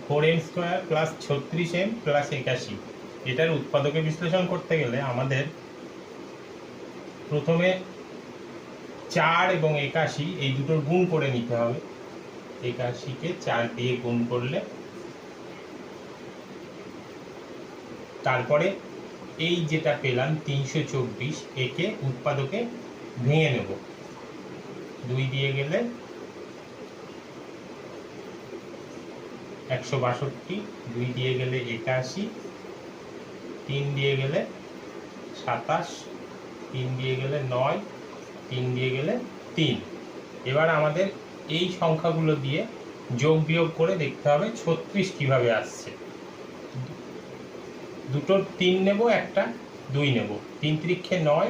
4m² plus 36m plus 81। এটার উৎপাদকে বিশ্লেষণ করতে গেলে আমাদের প্রথমে 4 এবং 81 এই দুটোর গুণ করে নিতে হবে। 81কে 4 দিয়ে গুণ করলে, তারপরে এই যেটা পেলাম 324, একে উৎপাদকে ভেঙে নেব। 2 দিয়ে গেলে 162, 2 দিয়ে গেলে 81, 3 দিয়ে গেলে 27, 3 দিয়ে গেলে 9, 3 দিয়ে গেলে 3। এবার আমাদের এই সংখ্যাগুলো দিয়ে যোগ বিয়োগ করে দেখতে হবে 36 কিভাবে আসছে। দুটোর 3 নেব, একটা 2 নেব। 3 × 9,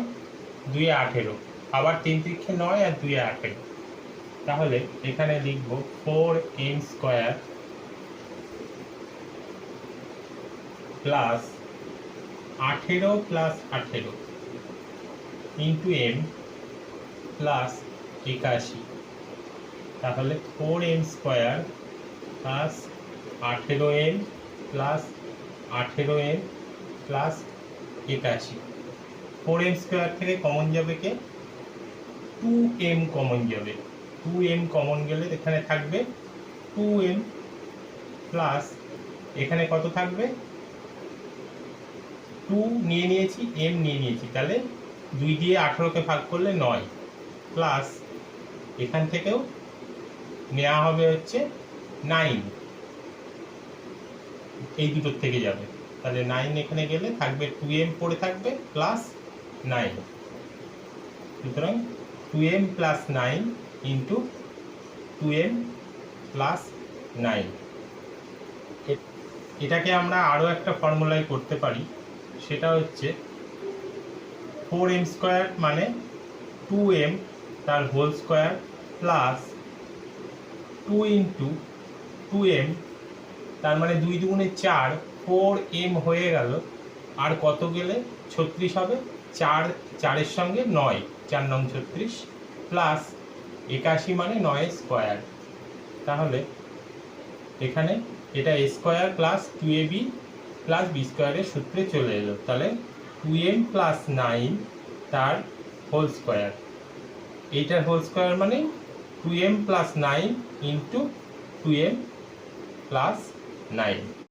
2 × 18, আবার 3 × 9 আর 2 × 18। তাহলে এখানে লিখব 4m² plus 18 plus 18 into m plus 81। তাহলে 4m² plus 18m plus 18m plus 81। 4m² থেকে কমন যাবে কে? 2m কমন যাবে। 2m কমন গেলে এখানে থাকবে 2m প্লাস এখানে কত থাকবে? 2 নিয়ে নিয়েছি, m নিয়ে নিয়েছি, তাহলে 2 দিয়ে 18কে ভাগ করলে 9, প্লাস এখান থেকেও নেওয়া হবে হচ্ছে 9, এই দুটোর থেকে যাবে, তাহলে 9 এখানে গেলে থাকবে 2m পড়ে থাকবে প্লাস 9। সুতরাং 2m plus 9 into 2m plus 9। এটাকে আমরা আরও একটা ফর্মুলায় করতে পারি, সেটা হচ্ছে 4m² মানে 2m তার whole square plus 2 into 2m, তার মানে 2 দুগুণে 4, 4m হয়ে গেল। আর কত গেলে 36 হবে? 4 4-এর সঙ্গে 9, 4 নং 36, প্লাস 81 মানে 9² তাহলে এখানে এটা a² plus 2ab plus b² এর সূত্রে চলে এলো। তাহলে 2m প্লাস 9 তার হোল স্কোয়ার, এইটার হোল স্কোয়ার মানে 2m plus 9 into 2m plus 9।